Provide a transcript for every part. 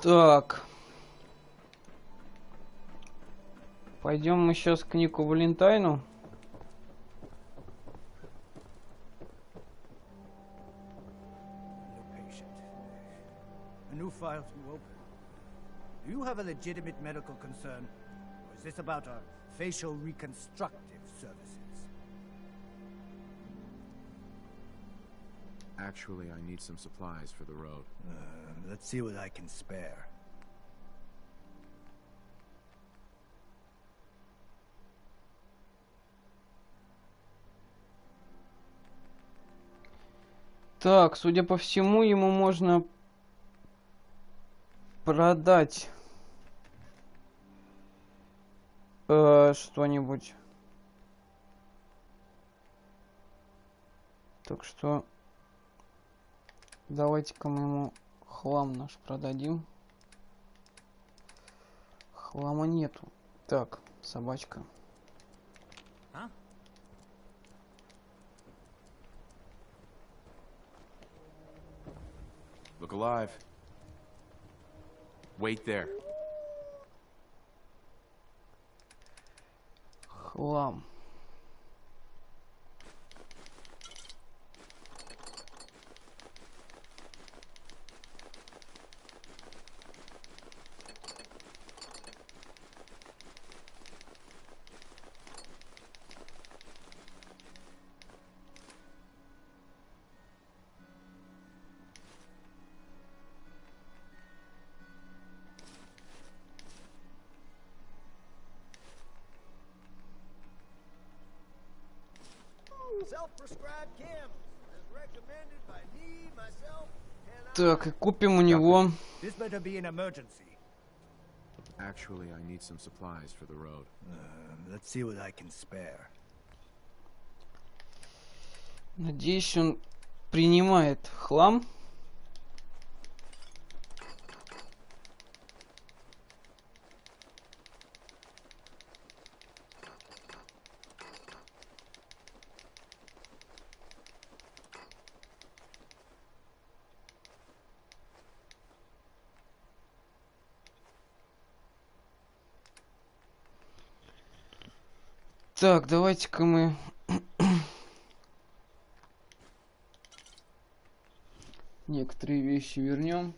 Так. Пойдем мы сейчас к Нику Валентайну. A new file to open. Do you have a legitimate medical concern? Or is this about our facial reconstructive services? Actually, I need some supplies for the road. Let's see what I can spare. Так, судя по всему, ему можно продать что-нибудь. Так что давайте-ка мы ему хлам наш продадим. Хлама нету. Так, собачка. Look alive. Wait there. Хлам. Так, и купим у него. Actually, I need some supplies for the road. Let's see what I can spare. Надеюсь, он принимает хлам. Так, давайте-ка мы некоторые вещи вернем.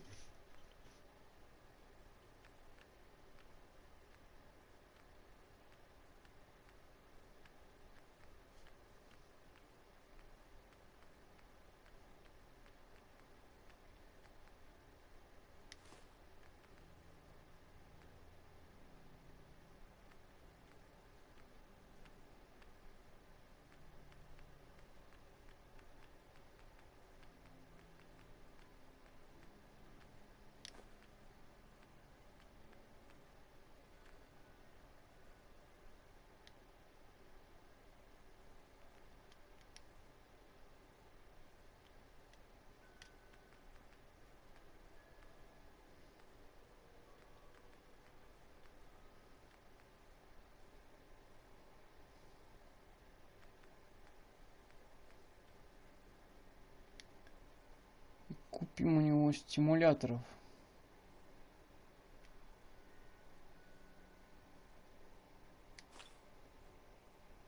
Купим у него стимуляторов.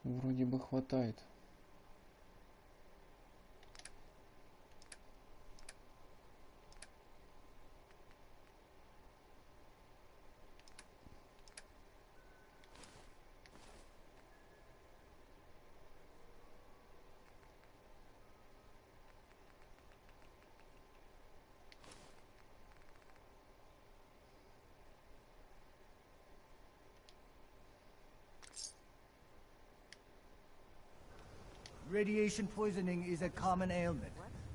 Вроде бы хватает. Radiation poisoning is a common ailment,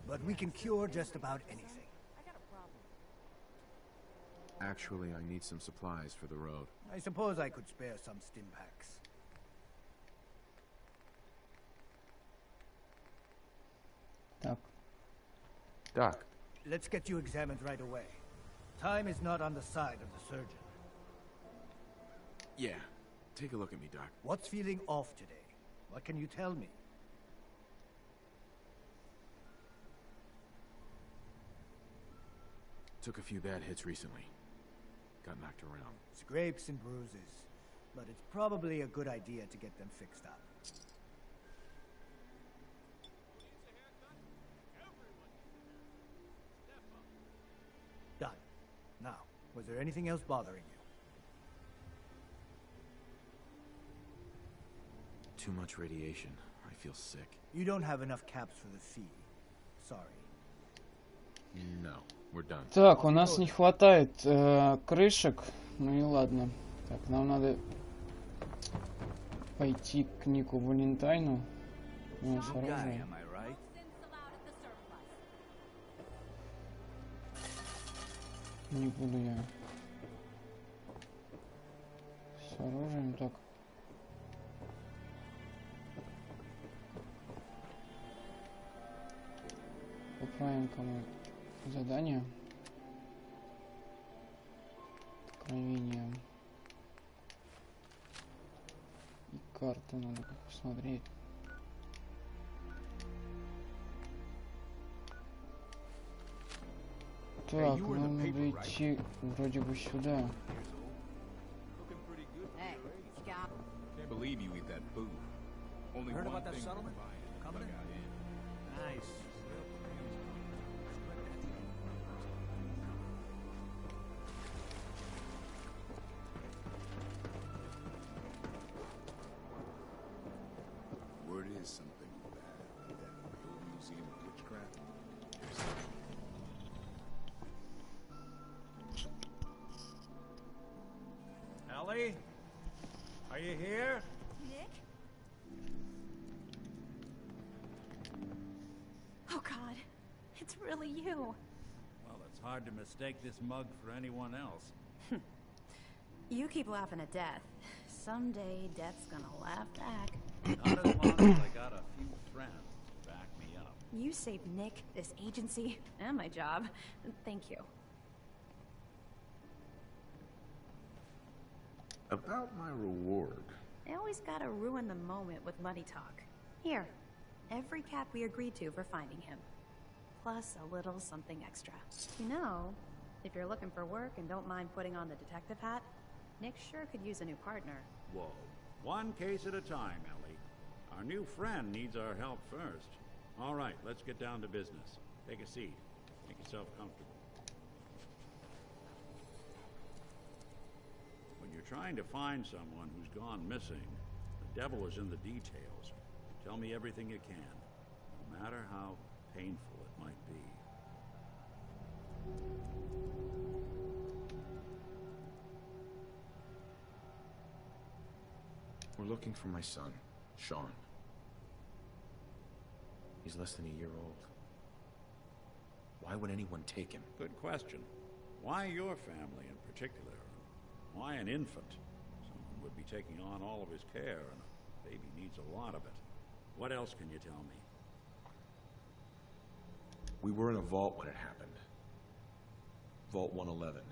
but we can cure just about anything. Actually, I need some supplies for the road. I suppose I could spare some stim packs. Так. Doc. Let's get you examined right away. Time is not on the side of the surgeon. Yeah. Take a look at me, Doc. What's feeling off today? What can you tell me? Took a few bad hits recently. got knocked around. Scrapes and bruises. But it's probably a good idea to get them fixed up. Done. Now, was there anything else bothering you? Too much radiation. I feel sick. You don't have enough caps for the fee. Sorry. No, we're done. Так, у нас не хватает крышек. Ну и ладно. Так, нам надо пойти к Нику Валентайну. У нас оружие. Не буду я с оружием так. Поправим кому задание. Откровение. И карту надо посмотреть. Так, нам надо идти вроде бы сюда. Can't believe you eat that food. Only Heard one about that thing settlement? combined. Coming in? Nice. Word is something bad at that old museum of witchcraft. Ellie? Are you here? Nick? Oh God, it's really you. Well, it's hard to mistake this mug for anyone else. You keep laughing at death. Someday, death's gonna laugh back. Not as long as I got a few friends to back me up. You saved Nick, this agency, and my job. Thank you. About my reward. I always gotta ruin the moment with money talk. Here, every cap we agreed to for finding him. Plus a little something extra. You know, if you're looking for work and don't mind putting on the detective hat, Nick sure could use a new partner. Whoa. One case at a time, Ellie. Our new friend needs our help first. All right, let's get down to business. Take a seat. Make yourself comfortable. When you're trying to find someone who's gone missing, the devil is in the details. Tell me everything you can, no matter how painful it might be. We're looking for my son, Sean. He's less than a year old. Why would anyone take him? Good question. Why your family in particular? Why an infant? Someone would be taking on all of his care, and a baby needs a lot of it. What else can you tell me? We were in a vault when it happened. Vault 111.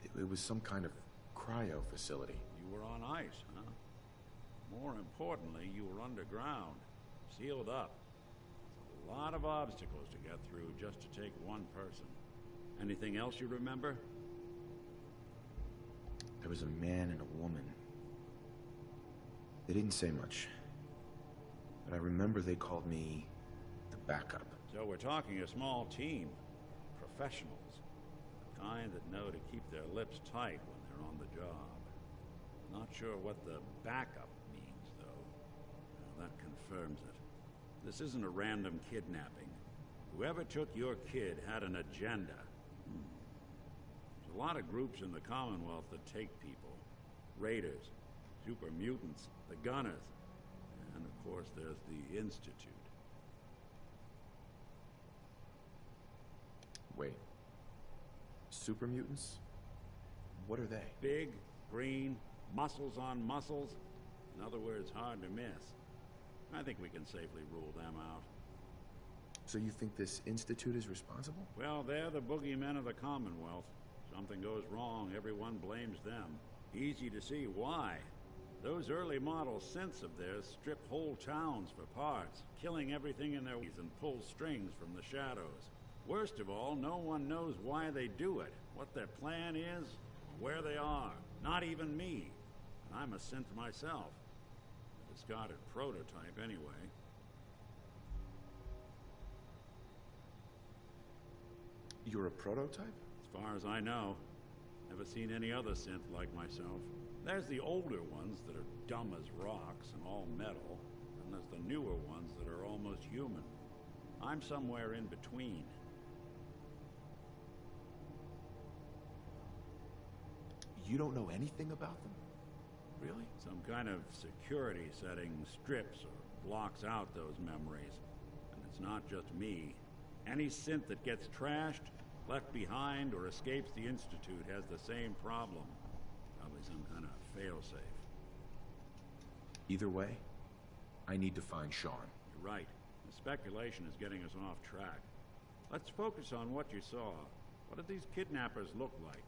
It was some kind of cryo facility. You were on ice, huh? More importantly, you were underground, sealed up. A lot of obstacles to get through just to take one person. Anything else you remember? There was a man and a woman. They didn't say much. But I remember they called me the backup. So we're talking a small team. Professionals. The kind that know to keep their lips tight when they're on the job. Not sure what the backup means, though. Well, that confirms it. This isn't a random kidnapping. Whoever took your kid had an agenda. There's a lot of groups in the Commonwealth that take people. Raiders, super mutants, the Gunners, and of course there's the Institute. Wait. Super mutants? What are they? Big, green, muscles on muscles. In other words, hard to miss. I think we can safely rule them out. So you think this institute is responsible? Well, they're the boogeymen of the Commonwealth. Something goes wrong, everyone blames them. Easy to see why. Those early model synths of theirs strip whole towns for parts, killing everything in their ways and pull strings from the shadows. Worst of all, no one knows why they do it, what their plan is, where they are. Not even me. And I'm a synth myself. A discarded prototype, anyway. You're a prototype? As far as I know. Never seen any other synth like myself. There's the older ones that are dumb as rocks and all metal. And there's the newer ones that are almost human. I'm somewhere in between. You don't know anything about them? Really? Some kind of security setting strips or blocks out those memories. And it's not just me. Any synth that gets trashed, left behind, or escapes the Institute has the same problem. Probably some kind of failsafe. Either way, I need to find Sean. You're right. The speculation is getting us off track. Let's focus on what you saw. What did these kidnappers look like?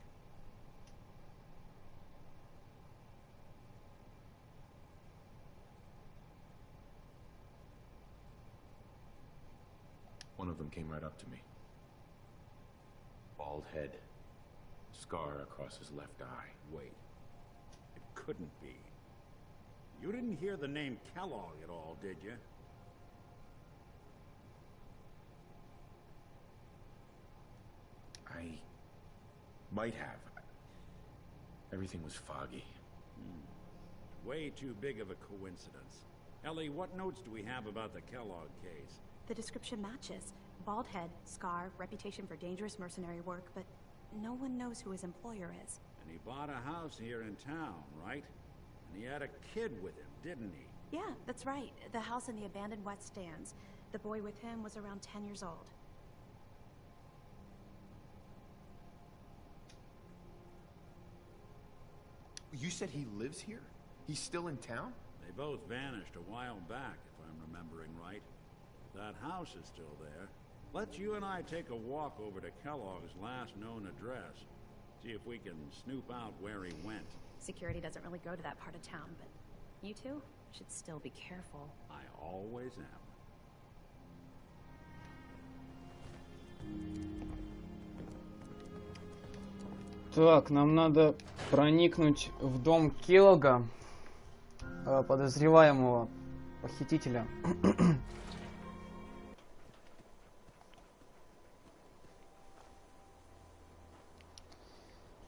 One of them came right up to me. Bald head. Scar across his left eye. Wait. It couldn't be. You didn't hear the name Kellogg at all, did you? I might have. Everything was foggy. Way too big of a coincidence. Ellie, what notes do we have about the Kellogg case? The description matches. Bald head, scar, reputation for dangerous mercenary work, but no one knows who his employer is. And he bought a house here in town, right? And he had a kid with him, didn't he? Yeah, that's right. The house in the abandoned West Stands. The boy with him was around 10 years old. You said he lives here? He's still in town? They both vanished a while back, if I'm remembering right. That house is still there. Let's you and I take a walk over to Kellogg's last known address. See if we can snoop out where he went. Security doesn't really go to that part of town, but you two should still be careful. I always am. Так, нам надо проникнуть в дом Келлога, подозреваемого похитителя.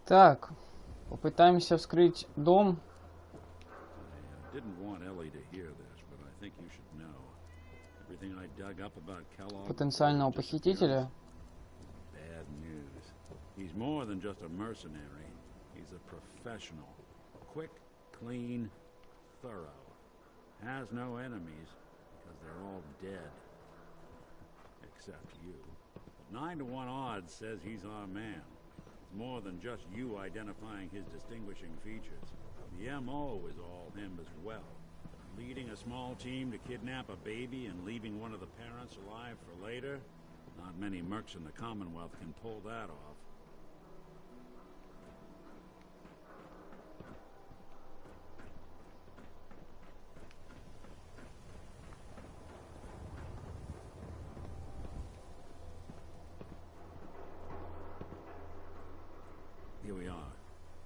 Так, попытаемся вскрыть дом. I didn't want Ellie to hear this, but I think you should know. Everything I dug up about Kellogg. Потенциального похитителя. Bad news. He's more than just a mercenary. He's a professional. Quick, clean, thorough. Has no enemies because they're all dead. Except you. But 9 to 1 odds says he's our man. It's more than just you identifying his distinguishing features. The MO is all him as well. Leading a small team to kidnap a baby and leaving one of the parents alive for later? Not many mercs in the Commonwealth can pull that off. Here we are.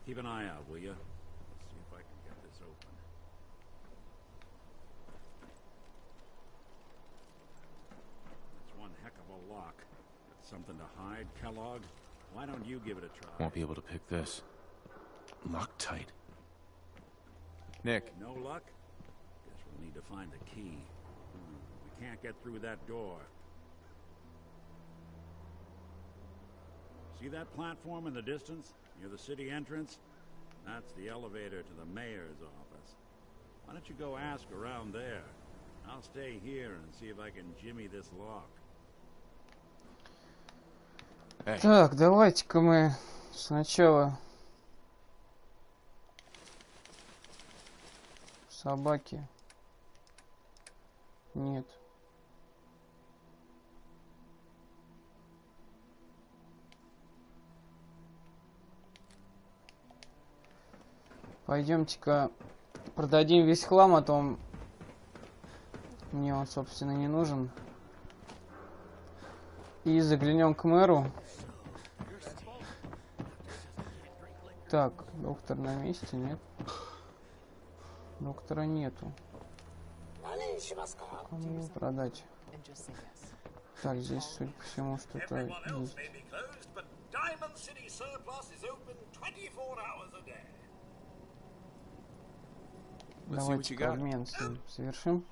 Keep an eye out, will you? Let's see if I can get this open. That's one heck of a lock. Got something to hide, Kellogg? Why don't you give it a try? Won't be able to pick this. Locked tight. Nick. No luck? Guess we'll need to find the key. We can't get through that door. See that platform in the distance, near the city entrance? That's the elevator to the mayor's office. Why don't you go ask around there? I'll stay here and see if I can jimmy this lock. Hey. Так, давайте-ка мы сначала собаки. Нет. Пойдемте-ка продадим весь хлам, а то мне он, собственно, не нужен. И заглянем к мэру. Так, доктор на месте, нет? Доктора нету. Кому его продать? Так, здесь, судя по всему, что-то есть. Давайте-ка обмен с ним совершим.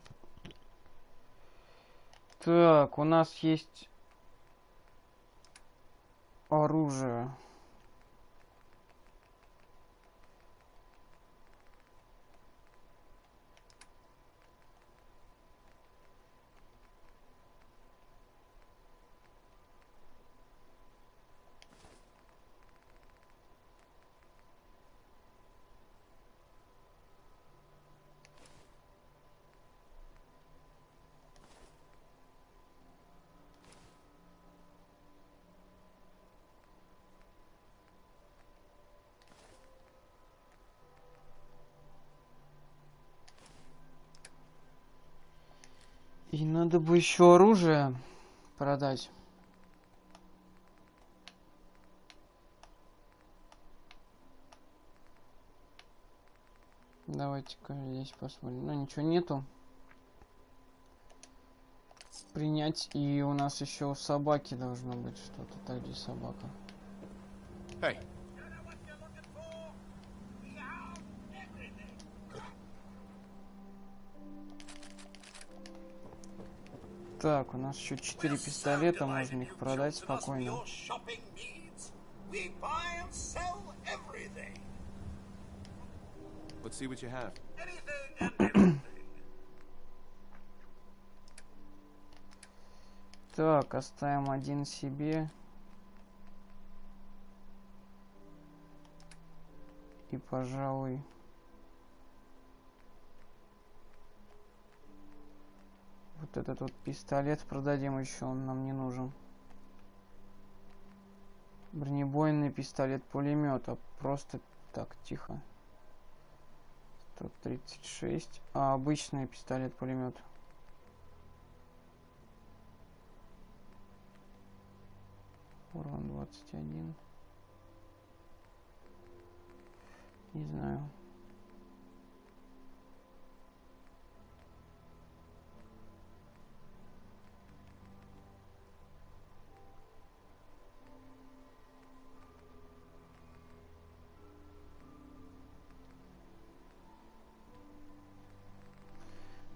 Так, у нас есть оружие. И надо бы еще оружие продать. Давайте-ка здесь посмотрим. Ну, ничего нету. Принять. И у нас еще у собаки должно быть что-то. Так, где собака? Hey. Так, у нас еще 4 пистолета, можно их продать спокойно. Let's see what you have. Так, оставим один себе. И, пожалуй, вот этот вот пистолет продадим еще, он нам не нужен. Бронебойный пистолет-пулемет, а просто так, тихо. 136, а обычный пистолет-пулемет. Урон 21. Не знаю.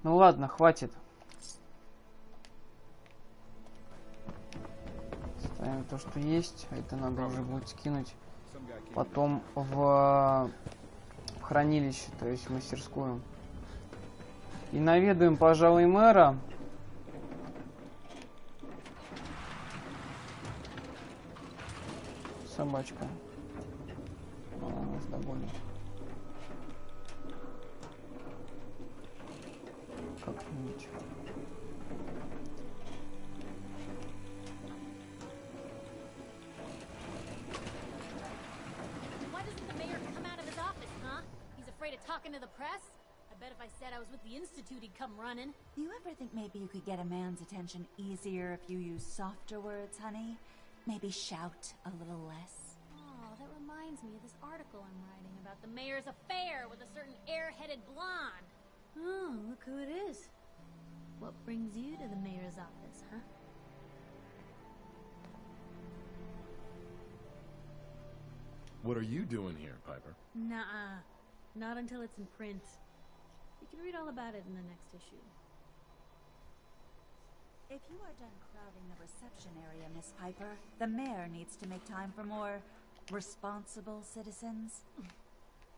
Ну ладно, хватит. Ставим то, что есть. Это надо уже будет скинуть потом в хранилище, то есть в мастерскую. И наведаем, пожалуй, мэра. Собачка. Она нас догонит. Как-нибудь. Why doesn't the mayor come out of his office, huh? He's afraid of talking to the press? I bet if I said I was with the Institute, he'd come running. Do you ever think maybe you could get a man's attention easier if you use softer words, honey? Maybe shout a little less? Oh, that reminds me of this article I'm writing about the mayor's affair with a certain air-headed blonde. Oh, look who it is. What brings you to the mayor's office, huh? What are you doing here, Piper? Nuh-uh. Not until it's in print. You can read all about it in the next issue. If you are done crowding the reception area, Miss Piper, the mayor needs to make time for more responsible citizens.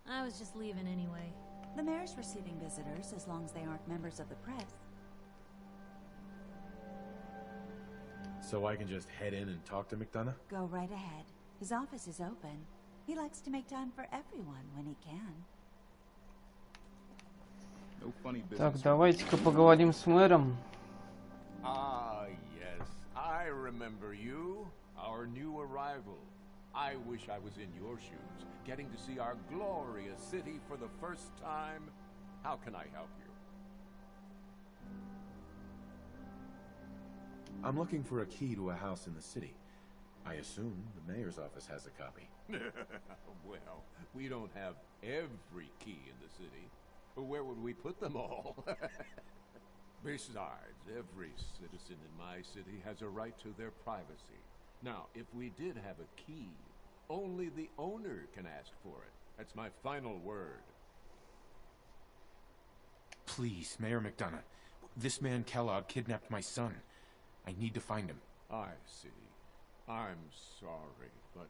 I was just leaving anyway. The mayor's receiving visitors as long as they aren't members of the press. So I can just head in and talk to McDonough? Go right ahead. His office is open. He likes to make time for everyone when he can. No funny Так, business. давайте-ка поговорим с мэром. Ah, yes. I remember you, our new arrival. I wish I was in your shoes, getting to see our glorious city for the first time. How can I help you? I'm looking for a key to a house in the city. I assume the mayor's office has a copy. Well, we don't have every key in the city. Where would we put them all? Besides, every citizen in my city has a right to their privacy. Now, if we did have a key, only the owner can ask for it. That's my final word. Please, Mayor McDonough. This man Kellogg kidnapped my son. I need to find him. I see. I'm sorry, but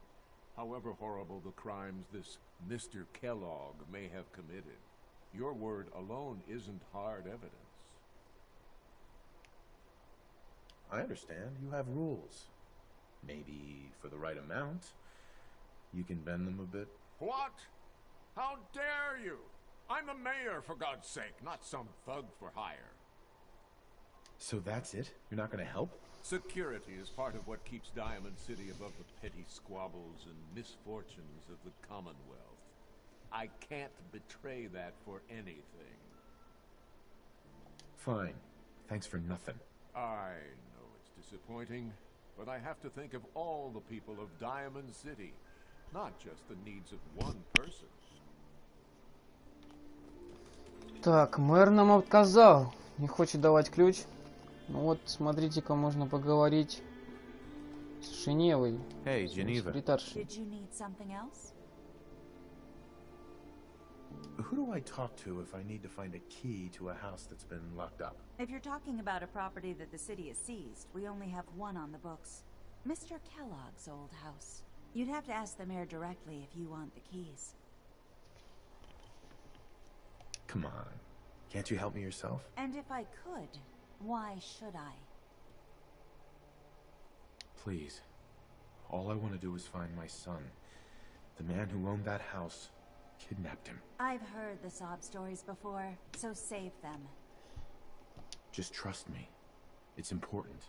however horrible the crimes this Mr. Kellogg may have committed, your word alone isn't hard evidence. I understand. You have rules. Maybe for the right amount, you can bend them a bit. What? How dare you? I'm the mayor, for God's sake, not some thug for hire. So that's it? You're not going to help? Security is part of what keeps Diamond City above the petty squabbles and misfortunes of the Commonwealth. I can't betray that for anything. Fine. Thanks for nothing. I know it's disappointing, but I have to think of all the people of Diamond City, not just the needs of one person. Так, мэр нам отказал. Не хочет давать ключ. Ну вот, смотрите-ка, можно поговорить с Женевой. Hey, Geneva. Секретаршей. Did you need something else? Who do I talk to if I need to find a key to a house that's been locked up? If you're talking about a property that the city has seized, we only have one on the books. Mr. Kellogg's old house. You'd have to ask the mayor directly if you want the keys. Come on. Can't you help me yourself? And if I could, why should I? Please. All I want to do is find my son. The man who owned that house kidnapped him. I've heard the sob stories before, so save them. Just trust me. It's important.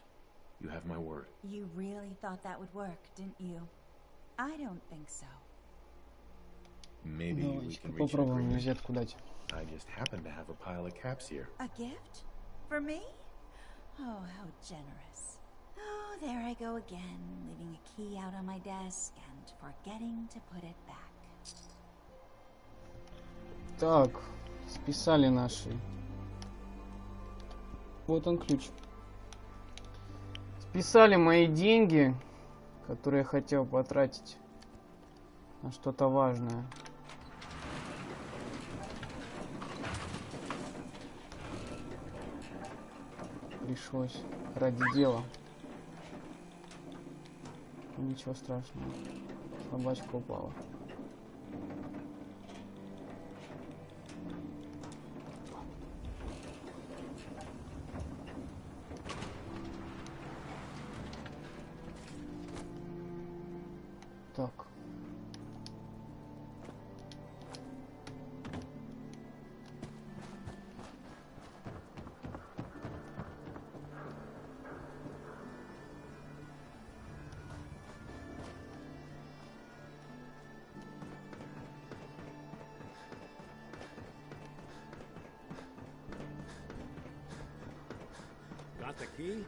You have my word. You really thought that would work, didn't you? I don't think so. Maybe we Давайте-ка can reach an попробуем agreement. взятку дать. I just happen to have a pile of caps here. A gift? For me? Oh, how generous. Oh, there I go again, leaving a key out on my desk and forgetting to put it back. Так, списали наши. Вот он ключ. Списали мои деньги, которые я хотел потратить на что-то важное. Пришлось ради дела. Ничего страшного. Собачка упала. Так. Got the key?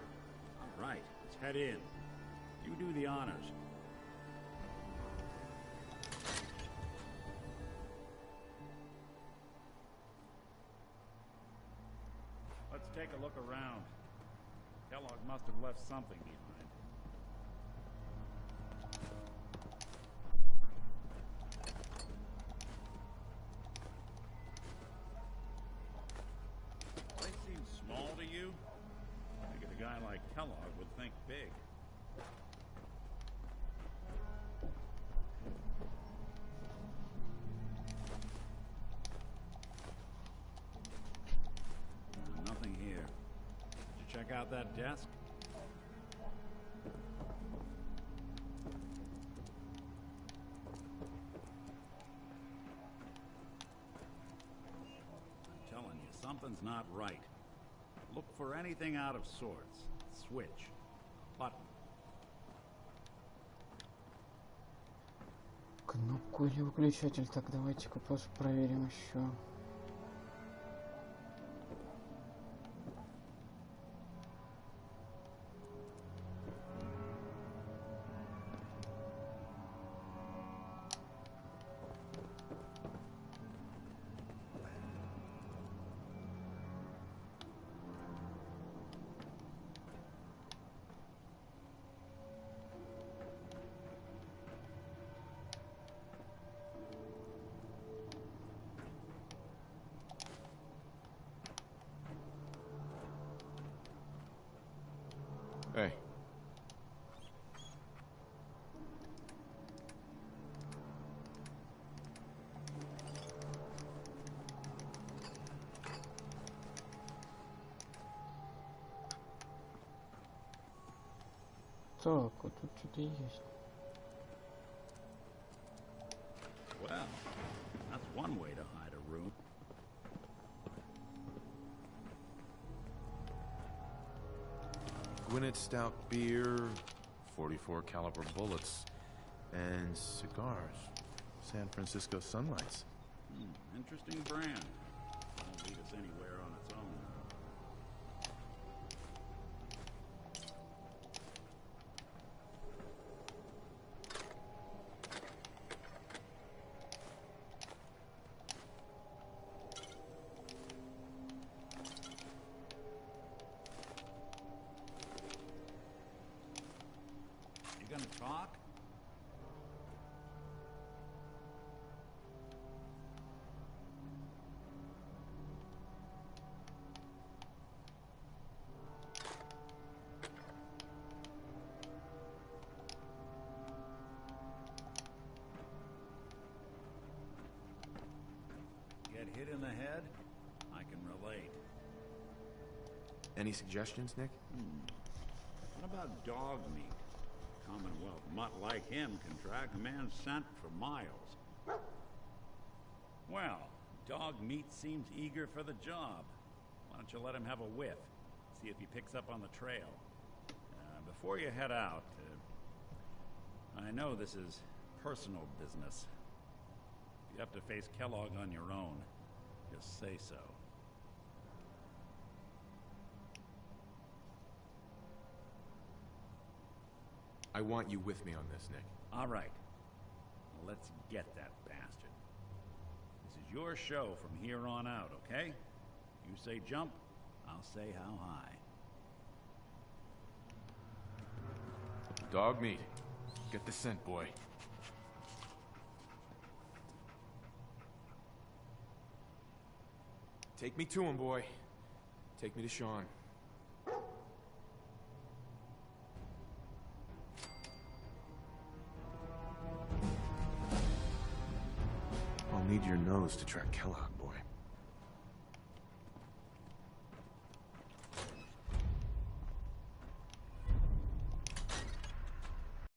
All right, let's head in. You do the honors. Let's take a look around. Kellogg must have left something behind. Place seems small to you? I figured a guy like Kellogg would think big. Nothing here. Did you check out that desk? I'm telling you, something's not right. Look for anything out of sorts. Switch. Button. Кнопку или выключатель. Так, давайте-ка просто проверим еще. Hey. Так, вот тут что-то есть. Well, that's one way to hide a room. Gwinnett stout beer, 44 caliber bullets, and cigars. San Francisco Sunlights. Interesting brand. Won't lead us anywhere on its own. You gonna talk? Get hit in the head? I can relate. Any suggestions, Nick? What about dog meat? Commonwealth mutt like him can drag a man's scent for miles. Well, dog meat seems eager for the job. Why don't you let him have a whiff? See if he picks up on the trail. Before you head out, I know this is personal business. If you have to face Kellogg on your own, just say so. I want you with me on this, Nick. All right. Let's get that bastard. This is your show from here on out, okay? You say jump, I'll say how high. Dog meat. Get the scent, boy. Take me to him, boy. Take me to Sean. I'll need your nose to track Kellogg.